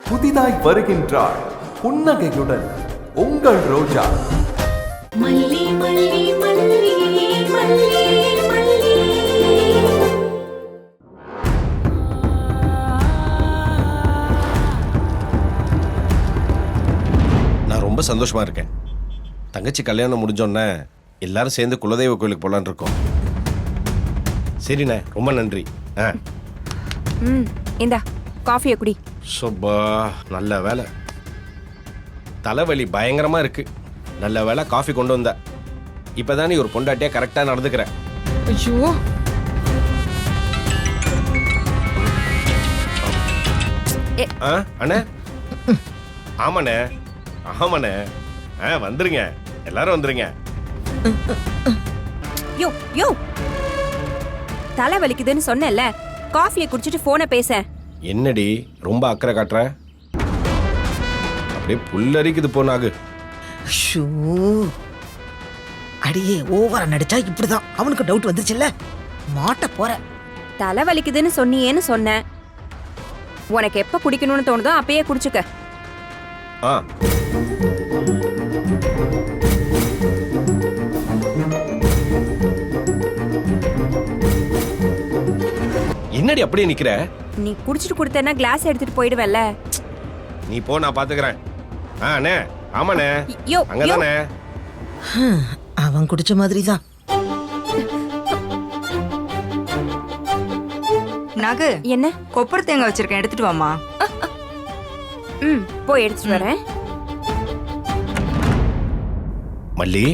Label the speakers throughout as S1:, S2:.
S1: புதிதாய் வருகின்றாள் புன்னகையுடன் உங்கள் ரோஜா.
S2: மல்லி மல்லி மல்லி மல்லி மல்லி.
S3: நான் ரொம்ப சந்தோஷமா இருக்கேன். தங்கச்சி கல்யாணம் முடிஞ்சோன்னே எல்லாரும் சேர்ந்து குலதெய்வ கோயிலுக்கு போலான்னு இருக்கோம். சரிண்ணே, ரொம்ப நன்றி.
S4: இந்தா காஃபியை குடி.
S3: சுப்பா, நல்ல வேலை. தலைவலி பயங்கரமா இருக்கு. நல்ல வேலை காஃபி கொண்டு வந்த. இப்பதான் நீ ஒரு பொண்டாட்டியா கரெக்டா நடந்துக்கிற.
S4: ஐயோ,
S3: அண்ணே. ஆமாண்ணே, ஆமாண்ணே. வந்துருங்க, எல்லாரும் வந்துருங்க.
S4: யோ யோ, தலை வலிக்குதுன்னு சொன்னேன்ல, காஃபியை குடிச்சிட்டு போனை பேச.
S3: என்னடி ரொம்ப அக்கறை காட்டுற? அப்படியே புல்லரிக்குது போனாகு.
S5: ஷூ, அடியே ஓவரா நடிச்சா இப்படிதான். அவனுக்கு டவுட் வந்துச்சுல்ல, மாட்ட போற.
S4: தலை வலிக்குதுன்னு சொன்னியேன்னு சொன்னேன். உனக்கு எப்ப குடிக்கணும்னு தோணுதோ அப்பயே குடிச்சுக்க.
S3: ஆ, என்னடி அப்படியே நிக்கிற?
S4: நீ குடிச்சிட்டு கொடுத்தேன்னா கிளாஸ் எடுத்துட்டு போயிடுவல்ல.
S3: நீ போ, நான் பாத்துக்கிறேன். அண்ணே, ஆமாண்ணே,
S4: யோ,
S3: அங்கதானே.
S5: அவன் குடிச்ச மாதிரி தான்.
S6: நாகு,
S4: என்ன?
S6: கொப்பரை தேங்காய் வச்சிருக்கேன், எடுத்துட்டு வாமா.
S4: போய் எடுத்துட்டு வரேன்.
S3: மல்லி,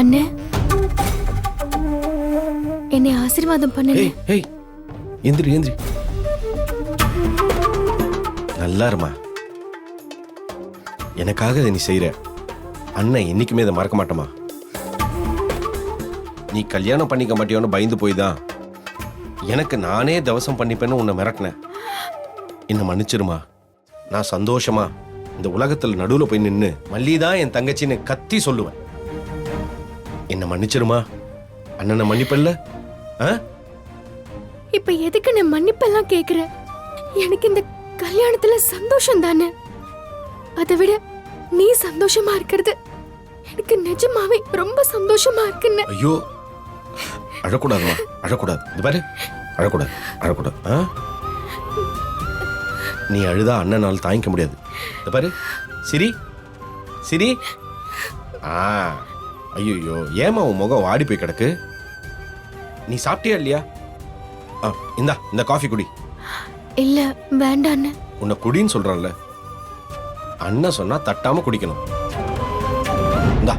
S7: அண்ணே, என்னை ஆசீர்வாதம் பண்ணுங்க.
S3: ஏய் ஏய், எந்திரி எந்திரி. நல்லா இருமா. எனக்காக இதை நீ செய்யற. அண்ணன் என்னைக்குமே இதை மறக்க மாட்டோமா. நீ கல்யாணம் பண்ணிக்க மாட்டியோன்னு பயந்து போய் தான் எனக்கு நானே தவசம் பண்ணிப்பேன்னு உன்னை மிரட்டினேன். என்ன மன்னிச்சிருமா. நான் சந்தோஷமா இந்த உலகத்துல நடுவுல போய் நின்னு மல்லிதான் என் தங்கச்சின்னு கத்தி சொல்லுவேன். என்ன மன்னிச்சிருமா. அண்ணனை மன்னிப்பல்ல?
S7: இப்ப எதுக்கு நான் மன்னிப்பெல்லாம் கேக்குற? எனக்கு இந்த கல்யாணத்துல சந்தோஷம் தானே. அதை விட நீ சந்தோஷமா இருக்கிறது எனக்கு நிஜமாவே ரொம்ப சந்தோஷமா இருக்குன்னு.
S3: ஐயோ, அழக்கூடாதுமா, அழக்கூடாது. இது பாரு, அழக்கூடாது, அழக்கூடாது. நீ அழுதா அண்ணனால் தாங்கிக்க முடியாது. இது பாரு, சிரி சிரி. ஐயோ, ஏமா உன் முகம் வாடி போய் கிடக்கு? நீ சாப்பிட்டியா இல்லையா? இந்தா, இந்த காஃபி குடி.
S7: இல்ல வேண்டான்னு.
S3: உன்னை குடின்னு சொல்றான்ல. அண்ணன் சொன்னா தட்டாம குடிக்கணும். இந்தா.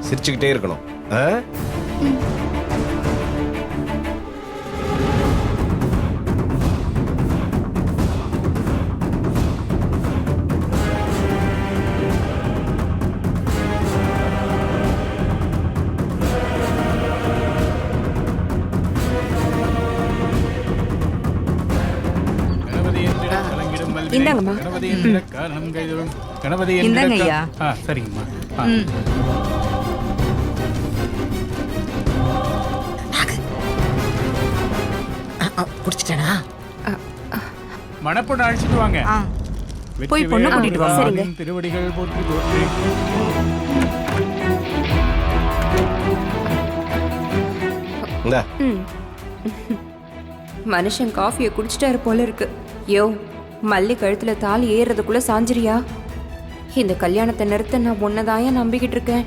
S3: சிரிச்சுக்கிட்டே இருக்கணும்.
S4: இந்தாங்கம்மா.
S6: இந்தாங்க ஐயா.
S8: சரிங்கம்மா.
S5: குடிச்சிட்டானா?
S8: மணப்பொண்ணு அழைச்சிட்டு வாங்க.
S6: போய் பொண்ணு கூட்டிட்டு வா.
S4: சரிங்க.
S8: திருவடிகள் போற்றி போற்றி.
S3: இந்தா.
S4: மனுஷன் காஃபியை குடிச்சிட்டாரு போல இருக்கு. யோ, மல்லி கழுத்துல தாலி ஏறுறதுக்குள்ள சாஞ்சிரியா? இந்த கல்யாணத்தை நிறுத்த நான் ஒன்னதாயா நம்பிக்கிட்டு இருக்கேன்.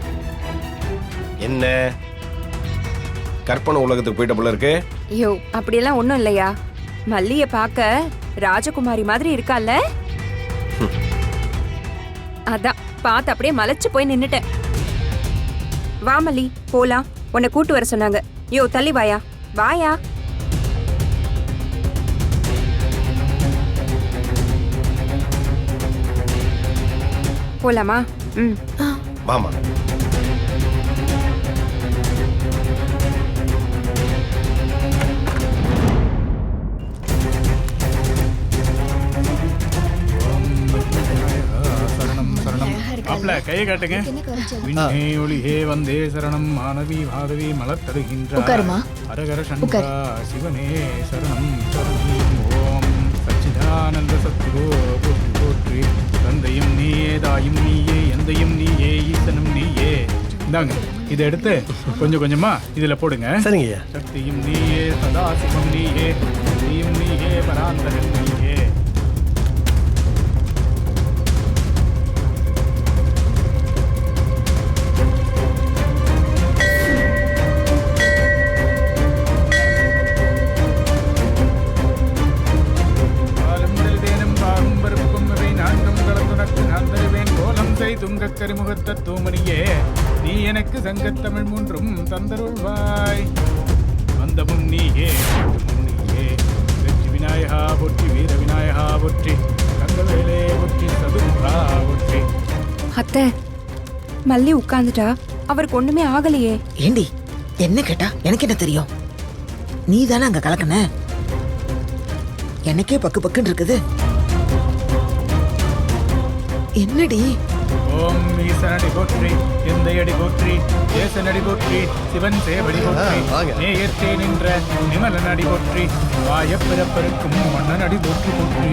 S3: என்ன கற்பனை உலகத்துக்கு போயிட்ட போல இருக்கு?
S4: யோ, அப்படியெல்லாம் ஒண்ணும் இல்லையா. மல்லிய பார்க்க ராஜகுமாரி மாதிரி இருக்கால. அதான் பார்த்து அப்படியே மலைச்சு போய் நின்னுட்டேன். வா மல்லி, போலாம். உன்னை கூட்டு வர சொன்னாங்க. யோ, தள்ளி வாயா, வாயா. போலாமா?
S3: மாமா,
S8: கையை காட்டுங்க. விண்ணே ஒளியே வந்தே சரணம் மாணவி மாதவி மலத்தருகின்றார்.
S2: உட்காருமா.
S8: அரகர சண்முகா சிவனே சரணம் சரணம். ஓம் சச்சிதானந்த சத்குரு போற்றி போற்றி. தந்தையும் நீயே தாயும் நீயே எந்தையும் நீயே ஈசனும் நீயே. இந்தாங்க இதை எடுத்து கொஞ்சம் கொஞ்சமா இதுல போடுங்க.
S5: சரிங்க.
S8: சக்தியும் நீயே சதாசிவம் நீயே சக்தியும் நீயே பராந்தகன் நீயே. துங்கக்கரிமுகத்த தூமணியே நீ எனக்கு சங்கத்தமிழ் மூன்றும் தந்தருள்வாய். வந்தமும் நீயே நீயே. வெற்றி விநாயகா போற்றி வீர விநாயகா போற்றி கங்கவேலே போற்றி சதுரா போற்றி.
S4: அத்தை மல்லி உட்கார்ந்துட்டா, அவருக்கு ஒண்ணுமே ஆகலையே.
S5: ஏண்டி என்ன கேட்டா எனக்கு என்ன தெரியும்? நீ தானே அங்க கலக்கன. எனக்கே பக்கு பக்குன்னு இருக்குது. என்னடி?
S8: ஓம் ஈசனடி போற்றி எந்தையடி போற்றி ஏசனடி போற்றி சிவன் சேவடி போற்றி நேயத்தே நின்ற நிமலனடி போற்றி வாயப்பிறப்பருக்கும் மன்னனடி போற்றி போற்றி.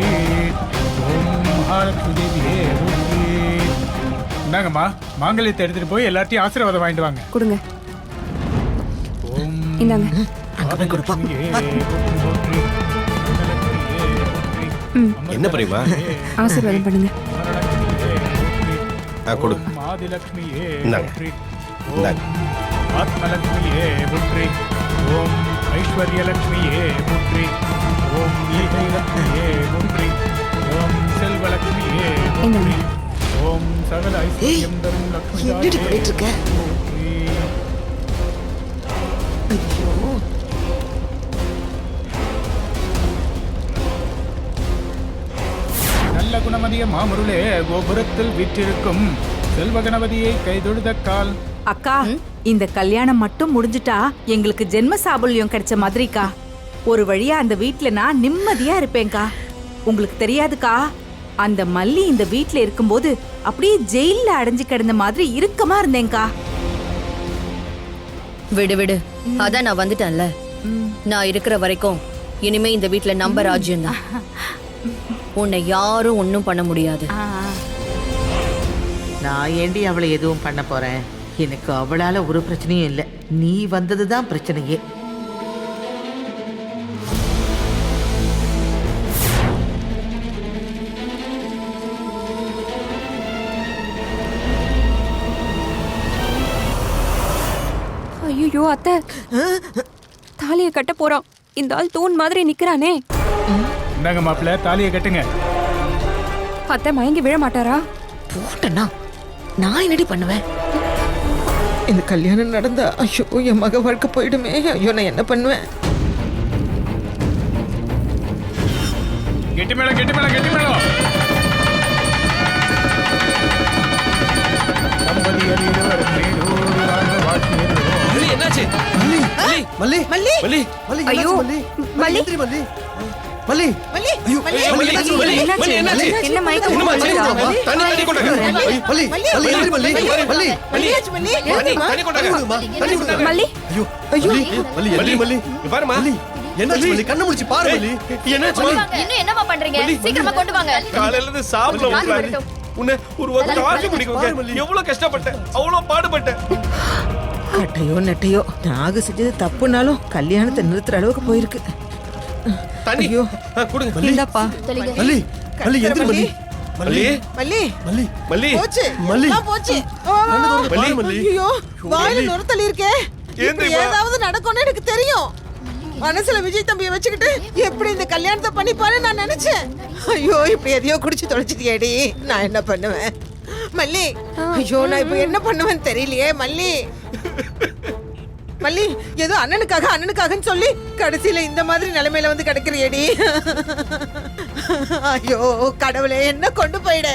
S8: ஓம் மகாலட்சுமி தேவியே போற்றி. இந்தாங்கம்மா மாங்கல்யத்தை எடுத்துட்டு போய் எல்லாத்தையும் ஆசீர்வாதம் வாங்கிட்டு வாங்க.
S4: கொடுங்க.
S8: ஓம்
S4: இந்தாங்க.
S8: மகாலட்சுமியே போற்றி போற்றி. மகாலட்சுமியே போற்றி.
S3: என்ன பிரியமா?
S4: ஆசீர்வாதம் பண்ணுங்க.
S3: கொடு.
S8: ஆதிலட்சுமியே
S3: இந்தாங்க.
S8: போற்றி.
S3: இந்தாங்க.
S8: ஆத்மலட்சுமியே போற்றி. ஓம் ஐஸ்வர்யலட்சுமியே போற்றி. ஓம் ஈகைலட்சுமியே போற்றி. ஓம் செல்வலட்சுமியே போற்றி. ஓம் சகல ஐஸ்வர்யம் தரும் லட்சுமி
S5: என்னடி பண்ணிட்டு இருக்க?
S8: போற்றி.
S5: ஐயோ,
S8: நல்ல குணமதிய மாமுருளே கோபுரத்தில் விற்றிருக்கும் செல்வ கணபதியை கைதொழுத கால்.
S6: அக்கா இந்த கல்யாணம் மட்டும் முடிஞ்சிட்டா எங்களுக்கு ஜென்ம சாபல்யம் கிடைச்ச மாதிரிக்கா. ஒரு வழியா அந்த வீட்ல நான் நிம்மதியா இருப்பேன்க்கா. உங்களுக்கு தெரியாதுக்கா, அந்த மல்லி இந்த வீட்ல இருக்கும்போது அப்படியே ஜெயில்ல அடைஞ்சு கிடந்த மாதிரி இறுக்கமா இருந்தேன்க்கா.
S9: விடு விடு, அதான் நான் வந்துட்டேன்ல. நான் இருக்கிற வரைக்கும் இனிமே இந்த வீட்ல நம்ம ராஜ்யம் தான். உன்னை யாரும் ஒன்னும் பண்ண முடியாது.
S5: நான் ஏண்டி அவளை எதுவும் பண்ண போறேன்? எனக்கு அவளால ஒரு பிரச்சனையும் இல்லை. நீ வந்ததுதான் பிரச்சனையே.
S4: ஐயோ அத்தை, தாலியை கட்ட போறான். இந்த ஆள் தூண் மாதிரி நிக்கிறானே.
S8: இந்தாங்க மாப்பிள்ள தாலியை கட்டுங்க.
S4: அத்தை மயங்கி விழ மாட்டாரா?
S5: போட்டனா நான் என்னடி பண்ணுவேன்? இந்த கல்யாணம் நடந்தா ஐயோ என் மக வாழ்க்கை போயிடுமே. ஐயோ நான் என்ன பண்ணுவேன்?
S8: கெட்டி மேளம் கெட்டி மேளம் கெட்டி மேளம். தம்பதியர் இருவரும் நீடோடு வாழ்க வாழ்த்துகிறோம்.
S3: என்னாச்சு? மல்லி மல்லி
S5: மல்லி
S3: மல்லி
S5: மல்லி
S4: ஐயோ மல்லி
S5: மல்லி
S3: மல்லி
S5: மல்லி
S3: ஐயோ மல்லி
S6: என்னாச்சு?
S3: என்னாச்சு?
S6: என்ன மயக்கம்
S3: என்னம்மா
S6: போட்டுச்சா?
S3: ஆச்சு? தண்ணி கொண்டாங்க. மல்லி மல்லி மல்லி மல்லி மல்லி தண்ணி கொண்டாங்க. தண்ணி கொண்டாங்க.
S4: மல்லி
S3: ஐயோ ஐயோ மல்லி மல்லி மல்லி இங்க பாருமா. என்னாச்சு மல்லி? கண்ணு முடிச்சு பாரு மல்லி. என்னாச்சு மல்லி?
S9: இன்னும் என்னமா பண்றீங்க? சீக்கிரமா கொண்டு வாங்க.
S3: காலையில இருந்து சாப்பிட முடியல. உன்னை ஒரு வாரம் காசு குடிக்க எவ்வளவு கஷ்டப்பட்டேன், அவ்வளவு பாடுபட்டேன்.
S5: கட்டையோ நெட்டையோ நாகு செஞ்சது தப்புனாலும் கல்யாணத்தை நிறுத்துற அளவுக்கு போயிருக்கு.
S3: தண்ணி
S5: ஐயோ
S3: கொடுங்க மல்லி.
S6: இந்தாப்பா.
S3: மல்லி மல்லி எந்திரி மல்லி. மல்லி
S5: மல்லி
S3: மல்லி மல்லி
S5: போச்சு
S3: மல்லி
S5: எல்லாம் போச்சு.
S3: மல்லி மல்லி
S5: ஐயோ வாயில நுரத்தல் இருக்கே.
S3: ஏந்திரி
S5: இப்படி
S3: வா.
S5: ஏதாவது நடக்கும்னு எனக்கு தெரியும். மனசுல விஜய் தம்பியை வச்சுக்கிட்டு எப்படி இந்த கல்யாணத்தை பண்ணிப்பான்னு நான் நினைச்சேன். ஐயோ இப்படி எதையோ குடிச்சு தொலைச்சிட்டியேடி. நான் என்ன பண்ணுவேன் மல்லி? ஐயோ நான் இப்ப என்ன பண்ணுவேன்னு தெரியலையே மல்லி. மல்லி ஏதோ அண்ணனுக்காகன்னு சொல்லி கடைசியில இந்த மாதிரி நிலைமையில வந்து கிடக்குறியேடி. ஐயோ கடவுளே என்ன கொண்டு போயிட.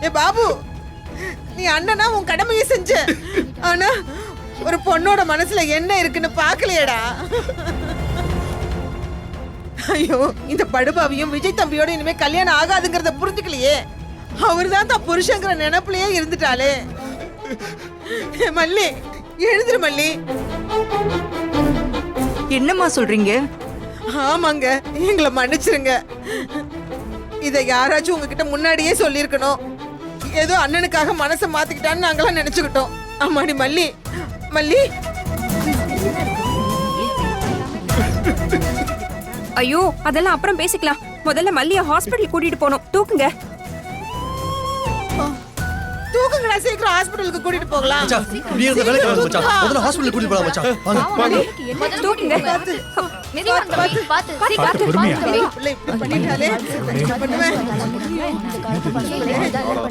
S5: ஏ பாபு, நீ அண்ணனா உன் கடமையை செஞ்ச. ஆனா ஒரு பொண்ணோட மனசுல என்ன இருக்குன்னு பாக்கலையேடா. ஐயோ இந்த படுபாவியும் விஜய் தம்பியோட இனிமே கல்யாணம் ஆகாதுங்கறத புரிஞ்சுக்கலையே. அவர்தான் தான் புருஷங்கிற நினைப்புலயே இருந்துட்டாளே. மல்லி எழுந்துரு மல்லி.
S6: என்னம்மா சொல்றீங்க?
S5: ஆமாங்க, எங்களை மன்னிச்சிருங்க. இதை யாராச்சும் உங்ககிட்ட முன்னாடியே சொல்லியிருக்கணும். ஏதோ அண்ணனுக்காக மனசை மாத்திக்கிட்டான்னு நாங்களாம் நினைச்சுக்கிட்டோம். ஆமாடி மல்லி. மல்லி
S4: ஐயோ அதெல்லாம் அப்புறம் பேசிக்கலாம். முதல்ல மல்லிய ஹாஸ்பிட்டல் கூட்டிட்டு போகணும். தூக்குங்க.
S5: தூக்குங்கடா, சீக்கிரம் ஹாஸ்பிட்டலுக்கு கூட்டிட்டு போகலாம்.
S10: நீ இந்த வேலைக்கு வந்து மச்சான் முதல்ல ஹாஸ்பிடல் கூட்டி போலாம் மச்சான். வாங்க
S4: தூக்குங்க.
S8: பொறுமையா
S5: பிள்ளை இப்படி பண்ணிட்டாலே என்ன பண்ணுவேன்?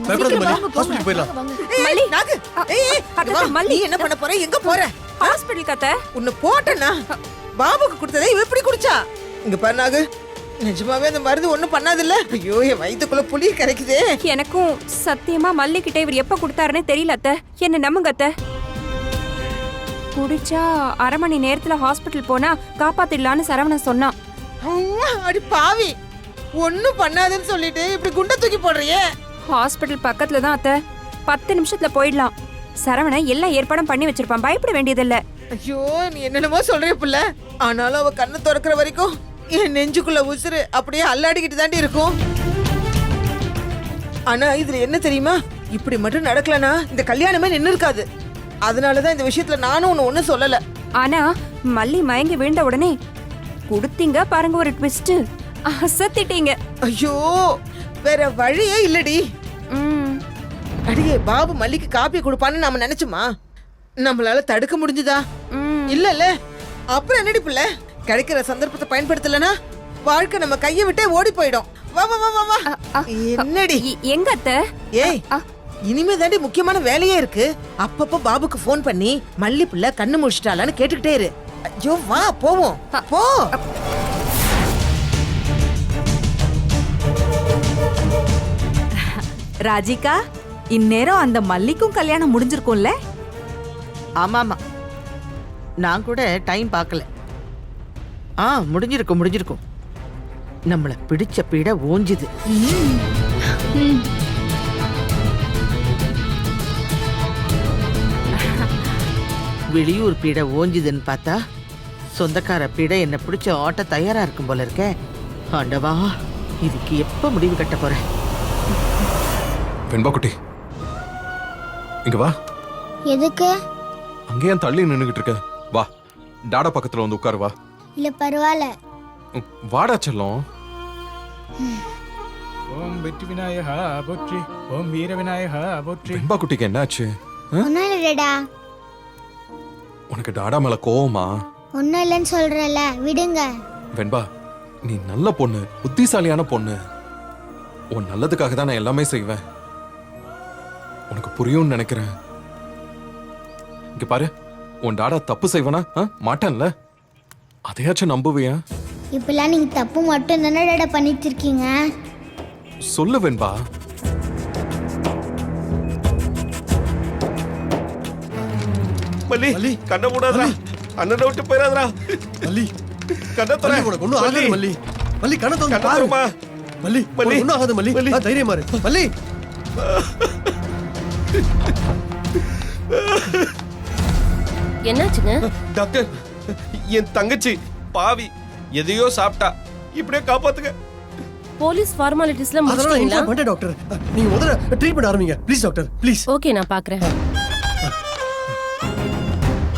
S10: பயப்படாத மல்லி ஹாஸ்பிடல் போயிடலாம்.
S5: மல்லி நாகு. ஏய்
S4: அக்கா,
S5: வா,
S4: மல்லி.
S5: நீ என்ன பண்ண போற? எங்க போற?
S4: ஹாஸ்பிட்டல் கத்த.
S5: உன்னை போட்டனா பாபுக்கு கொடுத்ததே இவ எப்படி குடிச்சா? இங்க பாரு நாகு, நிஜமாவே அந்த மருந்து ஒண்ணும் பண்ணாதில்ல. ஐயோ என் வயித்துக்குள்ள புளி கரைக்குதே.
S4: எனக்கும் சத்தியமா மல்லி கிட்ட இவர் எப்ப கொடுத்தாருன்னு தெரியல அத்தை. என்ன நம்புங்க அத்தை. குடிச்சா 1/2 மணி நேரத்துல ஹாஸ்பிட்டல் போனா காப்பாத்திடலான்னு சரவணன் சொன்னான்.
S5: அம்மா, அடி பாவி, ஒண்ணும் பண்ணாதுன்னு சொல்லிட்டு இப்படி குண்டை தூக்கி போடுறியே.
S4: ஹாஸ்பிட்டல் பக்கத்துல தான் அத்தை. 10 நிமிஷத்துல போயிடலாம். சரவணன் எல்லாம் ஏற்பாடும் பண்ணி வச்சிருப்பான். பயப்பட வேண்டியதில்ல.
S5: ஐயோ நீ என்னென்னமோ சொல்றிய புள்ள. ஆனாலும் அவ கண்ணு திறக்கிற வரைக்கும் என் நெஞ்சுக்குள்ள உசுறு அப்படியே அல்லாடிக்கிட்டு தாண்டி இருக்கும். ஆனா இதுல என்ன தெரியுமா, இப்படி மட்டும் நடக்கலனா இந்த கல்யாணமே நின்னு இருக்காது. அதனாலதான் இந்த விஷயத்துல நானும் ஒன்னும் சொல்லல.
S4: ஆனா மல்லி மயங்கி விழுந்த உடனே குடுத்தீங்க பாருங்க ஒரு ட்விஸ்ட். அசத்திட்டீங்க.
S5: ஐயோ வேற வழியே இல்லடி.
S4: ம்.
S5: அடியே பாபு மல்லிக்கு காப்பி கொடுப்பான்னு நாம நினைச்சுமா? நம்மளால தடுக்க முடிஞ்சுதா? இல்லல்ல. அப்புறம் என்னடி புள்ள, கிடைக்கிற சந்தர்ப்பத்தை பயன்படுத்தலனா வாழ்க்கை நம்ம கையை விட்டே ஓடி போயிடும். வா வா வா வா. என்னடி
S4: எங்க அத்தை?
S5: ஏய் இனிமே தாண்டி முக்கியமான வேலையே இருக்கு. அப்பப்ப பாபுக்கு போன் பண்ணி மல்லி புள்ள கண்ணு முடிச்சிட்டாளான்னு கேட்டுக்கிட்டே இரு. ஐயோ வா போவோம். போ.
S6: ராஜிகா, இந்நேரம் அந்த மல்லிக்கும் கல்யாணம் முடிஞ்சிருக்கும்ல?
S5: ஆமாமா, நான் கூட டைம் பார்க்கல. முடிஞ்சிருக்கும். நம்மள பிடிச்ச பீட ஓஞ்சுது. வெளியூர் பீட ஓஞ்சுதுன்னு பார்த்தா சொந்தக்கார பீட என்ன பிடிச்ச ஆட்ட தயாரா இருக்கும் போல இருக்க. ஆண்டவா, இதுக்கு எப்ப முடிவு கட்ட போற?
S1: வெண்பா குட்டி, இங்க வா.
S11: எதுக்கு?
S1: அங்கேயே தள்ளி நின்னுகிட்டு இருக்க. வா, டாடா பக்கத்துல வந்து உட்காரு. வா.
S11: இல்ல பரவாயில்ல.
S1: வாடா செல்லம்.
S8: ஓம் வெற்றி விநாயகா போற்றி, ஓம் வீர விநாயகா போற்றி.
S1: வெண்பா குட்டிக்கு என்னாச்சு?
S11: ஒன்னும் இல்லடா.
S1: உனக்கு டாடா மேல கோவமா?
S11: ஒன்னும் இல்லைன்னு சொல்றல, விடுங்க.
S1: வெண்பா, நீ நல்ல பொண்ணு, புத்திசாலியான பொண்ணு. உன் நல்லதுக்காக தான் நான் எல்லாமே செய்வேன். உனக்கு புரியும்னு நினைக்கிறேன். இங்க பாரு, உன் டாடா தப்பு செய்வனா? மாட்டேன்ல. அதையாச்சும் நம்புவியா?
S11: இப்பெல்லாம் நீங்க தப்பு மட்டும் தானே டேடா பண்ணிட்டு இருக்கீங்க.
S1: சொல்லு வெண்பா.
S3: மல்லி கண்ண மூடாதடா. அண்ணனை விட்டு போயிடாதடா.
S10: மல்லி
S3: கண்ண தர.
S10: உனக்கு ஒண்ணும் ஆகாது மல்லி. மல்லி கண்ணை திறந்து
S3: கண்ண
S10: பாரு.
S3: தரமா.
S10: மல்லி
S3: மல்லி.
S10: ஒண்ணும் ஆகாது மல்லி. தைரியமா இரு மல்லி.
S9: என்னாச்சுங்க?
S3: டாக்டர், என் தங்கச்சி பாவி எதையோ சாப்பிட்டா. இப்படியே காப்பாத்துங்க.
S9: போலீஸ் ஃபார்மாலிட்டிஸ்ல
S10: அதனால இன்ஃபார்ம் பண்ணேன் டாக்டர். நீங்க முதல்ல ட்ரீட்மெண்ட் ஆரம்பிங்க ப்ளீஸ் டாக்டர் ப்ளீஸ்.
S9: ஓகே, நான் பாக்குறேன்.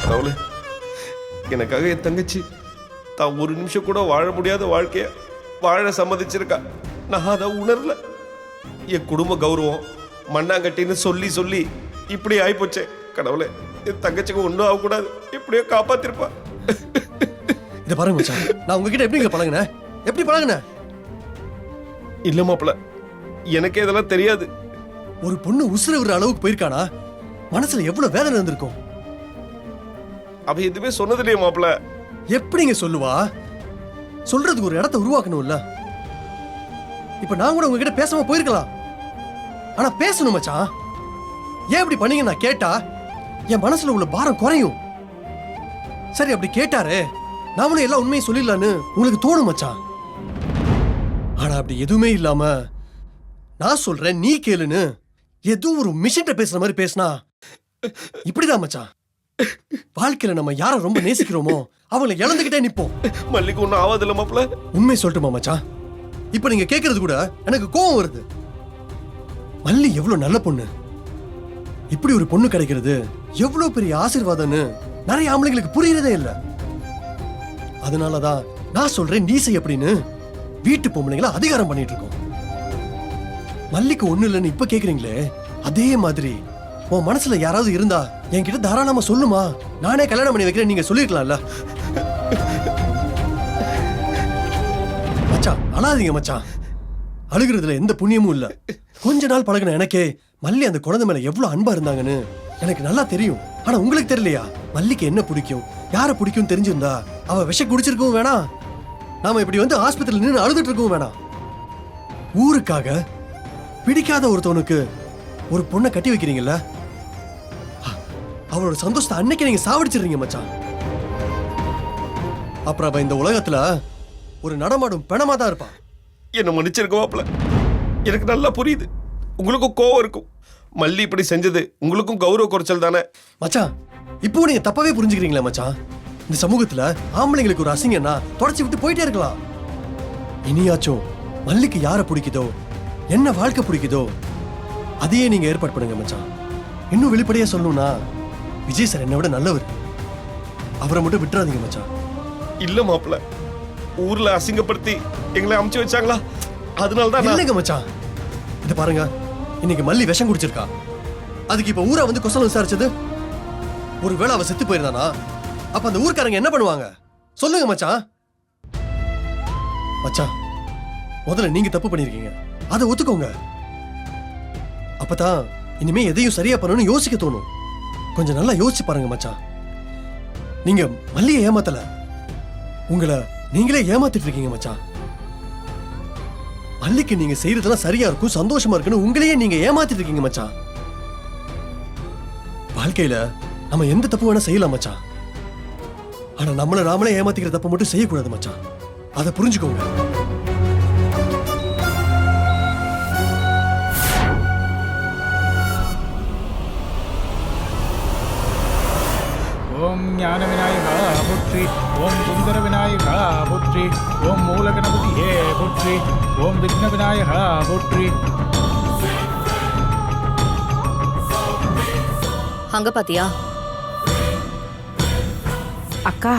S3: கடவுளே, எனக்காக என் தங்கச்சி தான் ஒரு நிமிஷம் கூட வாழ முடியாத வாழ்க்கைய வாழ சம்மதிச்சிருக்கா. நான் அதை உணரல. என் குடும்ப கௌரவம் மண்ணாங்கட்டின்னு சொல்லி சொல்லி இப்படி ஆயிப்போச்சே. கடவுளே, என் தங்கச்சிக்கு ஒன்றும் ஆகக்கூடாது. எப்படியோ காப்பாத்திருப்பா.
S10: இத பாருங்க மச்சான், நான் உங்ககிட்ட எப்படி பழகுனேன்? எப்படி பழகுனேன்?
S3: இல்ல மாப்பிள, எனக்கே இதெல்லாம் தெரியாது.
S10: ஒரு பொண்ணு உசுர விடுற அளவுக்கு போயிருக்கானா? மனசுல எவ்வளவு வேதனை இருந்திருக்கும்.
S3: அவ எதுவுமே சொன்னது இல்லையே மாப்பிள.
S10: எப்படிங்க சொல்லுவா? சொல்றதுக்கு ஒரு இடத்தை உருவாக்கணும்ல. இப்ப நான் கூட உங்ககிட்ட பேசாம போயிருக்கலாம். ஆனா பேசணும் மச்சான். ஏன் இப்படி பண்ணீங்க நான் கேட்டா என் மனசுல உள்ள பாரம் குறையும். சரி, அப்படி கேட்டாரு நாமளும் எல்லாம் உண்மையை சொல்லிடலான்னு உங்களுக்கு தோணும் மச்சான். ஆனா அப்படி எதுவுமே இல்லாம நான் சொல்றேன் நீ கேளுன்னு ஏதோ ஒரு மிஷின்ட்ட பேசுற மாதிரி பேசினா இப்படிதான் மச்சான். வாழ்க்கையில நம்ம யாரை ரொம்ப நேசிக்கிறோமோ அவங்கள இழந்துகிட்டே நிப்போம்.
S3: மல்லிக்கு ஒன்றும் ஆகாதுல்ல மாப்பிள்ள.
S10: உண்மை சொல்லட்டுமா மச்சான், இப்ப நீங்க கேக்குறது கூட எனக்கு கோவம் வருது. மல்லி எவ்வளவு நல்ல பொண்ணு, இப்படி ஒரு பொண்ணு கிடைக்கிறது எவ்வளவு பெரிய ஆசீர்வாதம்னு நிறைய ஆம்பளைங்களுக்கு புரியறதே இல்ல. அதனாலதான் நான் சொல்றேன் நீ செய் அப்படின்னு வீட்டு பொம்பளைங்களை அதிகாரம் பண்ணிட்டு இருக்கோம். மல்லிக்கு ஒண்ணு இல்லைன்னு இப்ப கேக்குறீங்களே, அதே மாதிரி உன் மனசுல யாராவது இருந்தா என்கிட்ட தாராளமா சொல்லுமா, நானே கல்யாணம் பண்ணி வைக்கிறேன் நீங்க சொல்லிருக்கலாம்ல. மச்சான் அழாதீங்க மச்சான், அழுகிறதுல எந்த புண்ணியமும் இல்ல. கொஞ்ச நாள் பழகின எனக்கே மல்லி அந்த குழந்தை மேல எவ்வளவு அன்பா இருந்தாங்கன்னு எனக்கு நல்லா தெரியும். ஆனா உங்களுக்கு தெரியலையா? மல்லிக்கு என்ன பிடிக்கும், யார பிடிக்கும் தெரிஞ்சிருந்தா அவ விஷ குடிச்சிருக்கவும் வேணாம், நாம இப்படி வந்து ஆஸ்பத்திரியில் நின்று அழுதுட்டு இருக்கவும் வேணாம். ஊருக்காக பிடிக்காத ஒருத்தவனுக்கு ஒரு பொண்ணை கட்டி வைக்கிறீங்கல்ல, அவளோட சந்தோஷத்தை அன்னைக்கு நீங்க சாவடிச்சிடுறீங்க மச்சான். அப்புறம் அவ இந்த உலகத்துல ஒரு நடமாடும் பிணமா தான் இருப்பான்.
S3: என்ன மன்னிச்சிருக்க மாப்பிள்ள, எனக்கு நல்லா புரியுது. உங்களுக்கும் கோவம் இருக்கும். மல்லி இப்படி செஞ்சது உங்களுக்கும் கௌரவ குறைச்சல் தானே
S10: மச்சான். இப்போ நீங்க தப்பாவே புரிஞ்சுக்கிறீங்களா மச்சான்? இந்த சமூகத்துல ஆம்பளைங்களுக்கு ஒரு அசிங்கம்னா தொடச்சி விட்டு போயிட்டே இருக்கலாம். இனியாச்சும் மல்லிக்கு யார பிடிக்குதோ, என்ன வாழ்க்கை பிடிக்குதோ அதையே நீங்க ஏற்பாடு பண்ணுங்க மச்சான். இன்னும் வெளிப்படையா சொல்லணும்னா விஜய் சார் என்னை விட நல்லவர், அவரை மட்டும் விட்டுறாதீங்க மச்சான்.
S3: இல்ல மாப்பிள்ள, ஊர்ல அசிங்கப்படுத்தி எங்களை அமுச்சு வச்சாங்களா, அதனாலதான்
S10: இல்லைங்க மச்சான். இது பாருங்க, இன்னைக்கு மல்லி விஷம் குடிச்சிருக்கா, அதுக்கு இப்ப ஊரா வந்து கொசலம் விசாரிச்சது. ஒருவேளை அவ செத்து போயிருந்தானா அப்ப அந்த ஊர்க்காரங்க என்ன பண்ணுவாங்க சொல்லுங்க மச்சான். மச்சான் முதல்ல நீங்க தப்பு பண்ணிருக்கீங்க, அதை ஒத்துக்கோங்க. அப்பதான் இனிமே எதையும் சரியா பண்ணணும்னு யோசிக்க தோணும். கொஞ்சம் நல்லா யோசிச்சு பாருங்க மச்சான். நீங்க மல்லியை ஏமாத்தல, உங்களை நீங்களே ஏமாத்திட்டு இருக்கீங்க மச்சான். மல்லிக்கு நீங்க செய்யறதெல்லாம் சரியா இருக்கும், சந்தோஷமா இருக்குன்னு உங்களையே நீங்க ஏமாத்திட்டு இருக்கீங்க மச்சான். வாழ்க்கையில நம்ம எந்த தப்பு வேணா செய்யலாம் மச்சான், ஆனா நம்மள நாமளே ஏமாத்திக்கிற தப்பு மட்டும் செய்யக்கூடாது மச்சான். அதை புரிஞ்சுக்கோங்க.
S8: ஓம் ஞான விநாயகா போற்றி, ஓம் சுந்தர விநாயகா போற்றி, ஓம் மூல கணபதியே போற்றி, ஓம் விக்ன விநாயகா போற்றி.
S9: அங்க பாத்தியா?
S6: அக்கா,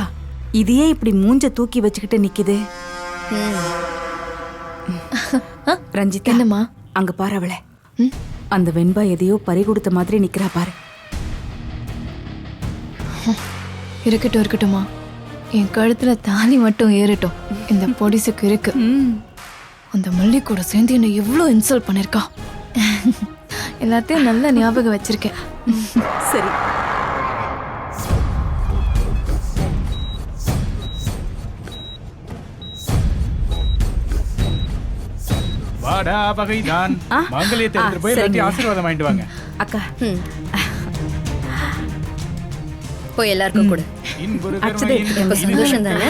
S6: இதையே இப்படி மூஞ்ச தூக்கி வச்சுக்கிட்டு நிக்குது. ரஞ்சிதா,
S7: என்னம்மா?
S6: அங்க பாரு அவளை. அந்த வெண்பா எதையோ பறி கொடுத்த மாதிரி நிக்கிறா பாரு.
S7: இருக்கட்டும் இருக்கட்டும்மா, என் கழுத்துல தாலி மட்டும் ஏறட்டும். இந்த பொடிசுக்கு இருக்கு. அந்த மல்லி கூட சேர்ந்து என்ன எவ்வளோ இன்சல்ட் பண்ணிருக்கா. எல்லாத்தையும் நல்ல ஞாபகம் வச்சிருக்கேன்.
S6: சரி,
S8: வாடா பகைதான் மங்கலியத்தை எடுத்துட்டு போய் எல்லாத்தையும் ஆசீர்வாதம் வாங்கிட்டு வாங்க.
S6: அக்கா
S9: போய் எல்லாருக்கும் கூட
S8: இன்புறு
S6: அச்சதே,
S8: கருமையின்
S9: ரொம்ப சந்தோஷம் தானே?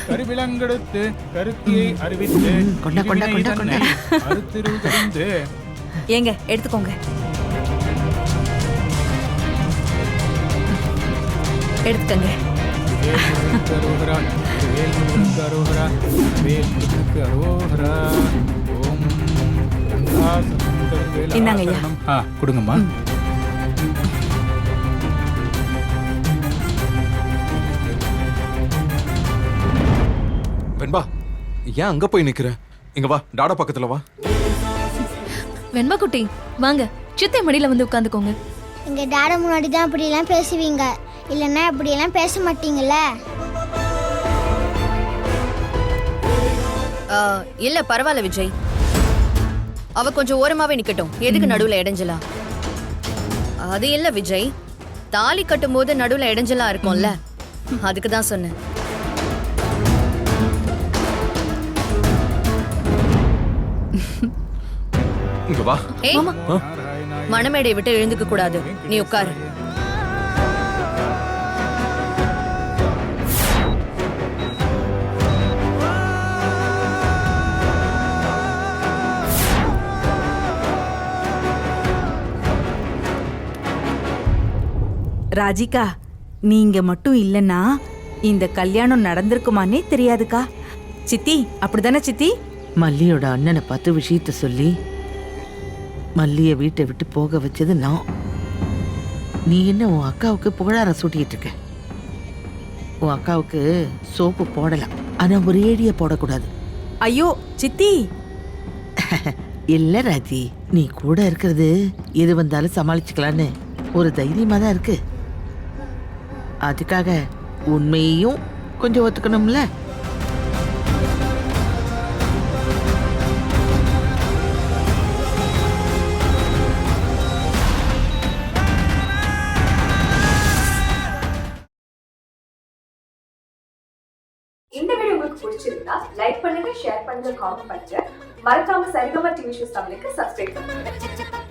S8: கருவிலங்கெடுத்து கருத்தியை அறிவித்து
S6: கொண்டா, கொண்டா, கொண்டா, கொண்டா.
S8: அறுத்திரு தெரிந்து
S6: ஏங்க எடுத்துக்கோங்க, எடுத்துக்கங்க.
S8: வேல்முருகனுக்கு அரோகரா, வேல்முருகனுக்கு அரோகரா, வேல்முருகனுக்கு அரோகரா. ஓம் ரங்காசனம் வேலா
S6: இந்தாங்க ஐயா.
S8: சரணம். கொடுங்கம்மா.
S1: வெண்பா, ஏன் அங்க போய் நிக்கிற? இங்க வா, டாடா பக்கத்துல வா.
S7: வெண்பா குட்டி வாங்க, சித்தை மடியில வந்து உட்காந்துக்கோங்க.
S11: எங்க டாட முன்னாடி தான் இப்படியெல்லாம் பேசுவீங்க, இல்லைன்னா இப்படியெல்லாம் பேச மாட்டீங்கல்ல.
S9: இல்ல பரவாயில்ல விஜய், அவ கொஞ்சம் ஓரமாவே நிக்கட்டும். எதுக்கு நடுவுல இடைஞ்சலா? அது இல்ல விஜய், தாலி கட்டும் போது நடுவுல இடைஞ்சலா இருக்கும்ல, அதுக்கு தான் சொன்னேன்.
S1: இங்க வா.
S9: ஏய், மணமேடை விட்டு எழுந்துக்க கூடாது, நீ உட்காரு.
S6: ராஜிகா நீங்க மட்டும் இல்லைன்னா இந்த கல்யாணம் நடந்திருக்குமானே தெரியாதுக்கா. சித்தி அப்படிதானே சித்தி?
S12: மல்லியோட அண்ணனை பார்த்து விஷயத்த சொல்லி மல்லிய வீட்டை விட்டு போக வச்சது நான். நீ என்ன உன் அக்காவுக்கு புகழாரம் சூட்டிட்டு இருக்க? உன் அக்காவுக்கு சோப்பு போடலாம், ஆனா ஒரேடியா போடக்கூடாது.
S6: ஐயோ சித்தி.
S12: இல்ல ராஜி, நீ கூட இருக்கிறது எது வந்தாலும் சமாளிச்சுக்கலான்னு ஒரு தைரியமா தான் இருக்கு. அதுக்காக உண்மையையும் கொஞ்சம் ஒத்துக்கணும்ல.
S13: இந்த வீடியோ உங்களுக்கு பிடிச்சிருந்தா லைக் பண்ணுங்க, ஷேர் பண்ணுங்க, காமெண்ட் பண்ணுங்க. மறக்காம சரிகமா டிவி ஷோஸ் தமிழுக்கு சப்ஸ்கிரைப் பண்ணுங்க.